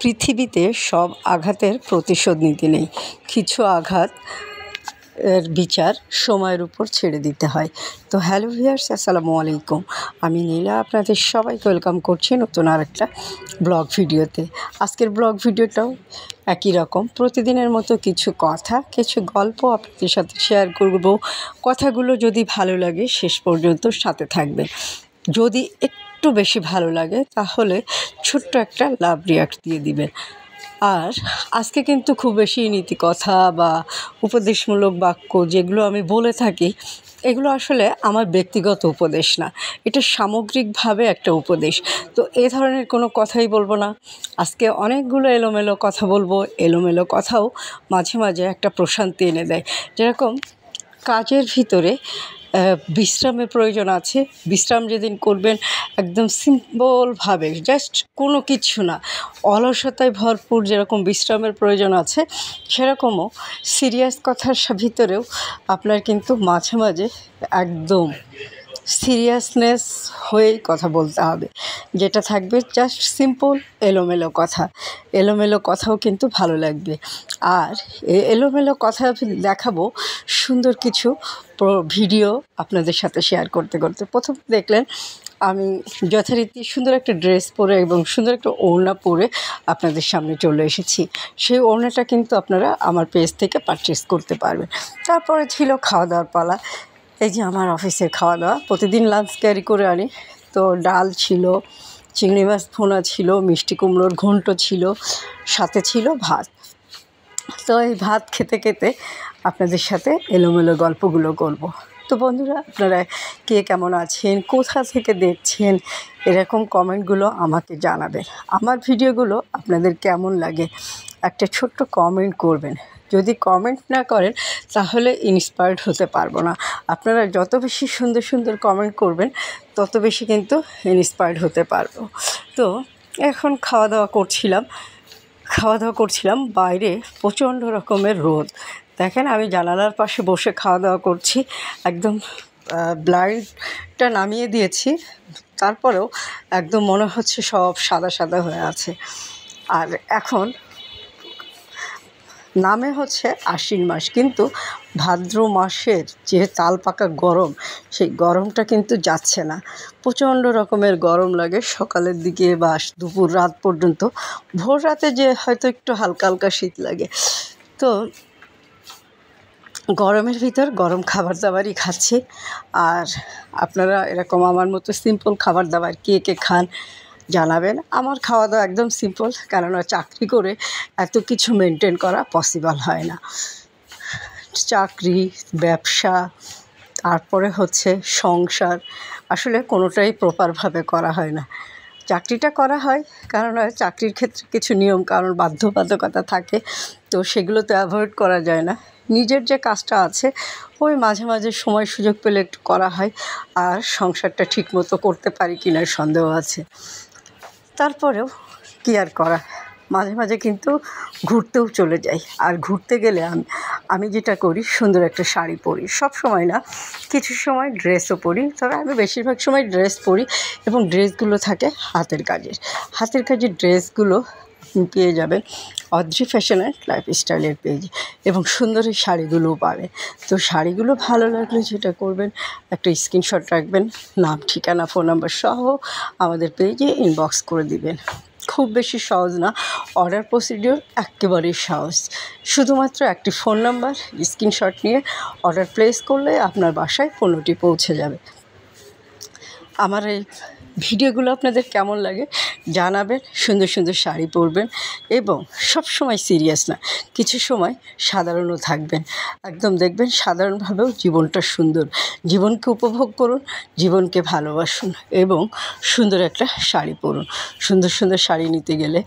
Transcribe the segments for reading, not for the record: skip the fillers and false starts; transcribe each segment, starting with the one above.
পৃথিবীতে সব আঘাতের প্রতিশোধ নিতে নেই, কিছু আঘাত এর বিচার সময়ের উপর ছেড়ে দিতে হয়। তো হ্যালো ভিউয়ার্স, আসসালামু আলাইকুম। আমি নীলা আপনাদের সবাইকে ওয়েলকাম করছি নতুন আরেকটা ব্লগ ভিডিওতে। আজকের ব্লগ ভিডিওটাও একই রকম, প্রতিদিনের মতো কিছু কথা, কিছু গল্প আপনাদের সাথে শেয়ার করব। কথাগুলো যদি ভালো লাগে শেষ পর্যন্ত সাথে থাকবেন। যদি একটু বেশি ভালো লাগে তাহলে ছোট্ট একটা লাভ রিয়াক্ট দিয়ে দিবেন। আর আজকে কিন্তু খুব বেশি নীতি কথা বা উপদেশমূলক বাক্য যেগুলো আমি বলে থাকি, এগুলো আসলে আমার ব্যক্তিগত উপদেশ না, এটা সামগ্রিকভাবে একটা উপদেশ। তো এ ধরনের কোনো কথাই বলবো না। আজকে অনেকগুলো এলোমেলো কথা বলবো। এলোমেলো কথাও মাঝে মাঝে একটা প্রশান্তি এনে দেয়। যেরকম কাজের ভিতরে বিশ্রামের প্রয়োজন আছে। বিশ্রাম যেদিন করবেন একদম সিম্পলভাবে, জাস্ট কোনো কিছু না, অলসতায় ভরপুর যেরকম বিশ্রামের প্রয়োজন আছে, সেরকমও সিরিয়াস কথার ভিতরেও আপনার কিন্তু মাঝে মাঝে একদম সিরিয়াসনেস হয়েই কথা বলতে হবে, যেটা থাকবে জাস্ট সিম্পল এলোমেলো কথা। এলোমেলো কথাও কিন্তু ভালো লাগবে। আর এলোমেলো কথা দেখাবো সুন্দর কিছু ভিডিও আপনাদের সাথে শেয়ার করতে করতে। প্রথম দেখলেন আমি যথারীতি সুন্দর একটা ড্রেস পরে এবং সুন্দর একটা ওড়না পরে আপনাদের সামনে চলে এসেছি। সেই ওড়নাটা কিন্তু আপনারা আমার পেজ থেকে পারচেস করতে পারবেন। তারপরে ছিল খাওয়া দাওয়ার পালা। এই যে আমার অফিসের খাওয়া দাওয়া, প্রতিদিন লাঞ্চ ক্যারি করে আনি। তো ডাল ছিল, চিংড়ি মাছ ভুনা ছিল, মিষ্টি কুমড়োর ঘন্ট ছিল, সাথে ছিল ভাত। তো এই ভাত খেতে খেতে আপনাদের সাথে এলোমেলো গল্পগুলো করব। তো বন্ধুরা, আপনারা কে কেমন আছেন, কোথা থেকে দেখছেন, এরকম কমেন্টগুলো আমাকে জানাবেন। আমার ভিডিওগুলো আপনাদের কেমন লাগে একটা ছোট্ট কমেন্ট করবেন। যদি কমেন্ট না করেন তাহলে ইন্সপায়ার্ড হতে পারবো না। আপনারা যত বেশি সুন্দর সুন্দর কমেন্ট করবেন তত বেশি কিন্তু ইন্সপায়ার্ড হতে পারবো। তো এখন খাওয়া দাওয়া করছিলাম, বাইরে প্রচণ্ড রকমের রোদ। দেখেন আমি জানালার পাশে বসে খাওয়া দাওয়া করছি, একদম ব্লাইন্ডটা নামিয়ে দিয়েছি, তারপরেও একদম মনে হচ্ছে সব সাদা সাদা হয়ে আছে। আর এখন নামে হচ্ছে আশ্বিন মাস, কিন্তু ভাদ্র মাসের যে তাল পাকা গরম, সেই গরমটা কিন্তু যাচ্ছে না। প্রচণ্ড রকমের গরম লাগে সকালের দিকে বা দুপুর রাত পর্যন্ত। ভোর রাতে যে হয়তো একটু হালকা হালকা শীত লাগে। তো গরমের ভিতর গরম খাবার দাবারই খাচ্ছি। আর আপনারা এরকম আমার মতো সিম্পল খাবার দাবার কে কে খান জানাবেন। আমার খাওয়া দাওয়া একদম সিম্পল, কেননা চাকরি করে এত কিছু মেনটেন করা পসিবল হয় না। চাকরি, ব্যবসা, তারপরে হচ্ছে সংসার, আসলে কোনোটাই প্রপারভাবে করা হয় না। চাকরিটা করা হয় কারণ চাকরির ক্ষেত্রে কিছু নিয়ম কারণ বাধ্যবাধকতা থাকে, তো সেগুলো তো অ্যাভয়েড করা যায় না। নিজের যে কাজটা আছে ওই মাঝে মাঝে সময় সুযোগ পেলে একটু করা হয়। আর সংসারটা ঠিকমতো করতে পারি কি না সন্দেহ আছে। তারপরেও কী আর করা, মাঝে মাঝে কিন্তু ঘুরতেও চলে যাই। আর ঘুরতে গেলে আমি যেটা করি, সুন্দর একটা শাড়ি পরি। সব সময় না, কিছু সময় ড্রেসও পরি, তবে আমি বেশিরভাগ সময় ড্রেস পরি এবং ড্রেসগুলো থাকে হাতের কাজের ড্রেসগুলো আপনি পেয়ে যাবেন অদ্রি ফ্যাশন অ্যান্ড লাইফস্টাইলের পেজে, এবং সুন্দর এই শাড়িগুলোও পাবেন। তো শাড়িগুলো ভালো লাগলে যেটা করবেন, একটা স্ক্রিনশট রাখবেন, নাম, ঠিকানা, ফোন নাম্বার সহ আমাদের পেজে ইনবক্স করে দিবেন। খুব বেশি সহজ না, অর্ডার প্রসিডিওর একেবারেই সহজ। শুধুমাত্র একটি ফোন নাম্বার, স্ক্রিনশট নিয়ে অর্ডার প্লেস করলে আপনার বাসায় পণ্যটি পৌঁছে যাবে। আমার এই ভিডিওগুলো আপনাদের কেমন লাগে জানাবেন। সুন্দর সুন্দর শাড়ি পরবেন এবং সব সময় সিরিয়াস না, কিছু সময় সাধারণও থাকবেন। একদম দেখবেন সাধারণভাবেও জীবনটা সুন্দর। জীবনকে উপভোগ করুন, জীবনকে ভালোবাসুন এবং সুন্দর একটা শাড়ি পরুন। সুন্দর সুন্দর শাড়ি নিতে গেলে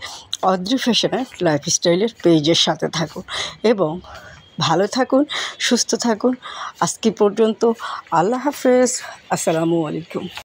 অদ্রি ফ্যাশন অ্যান্ড লাইফস্টাইলের পেজের সাথে থাকুন এবং ভালো থাকুন, সুস্থ থাকুন। আজকে পর্যন্ত আল্লাহ হাফেজ, আসসালামু আলাইকুম।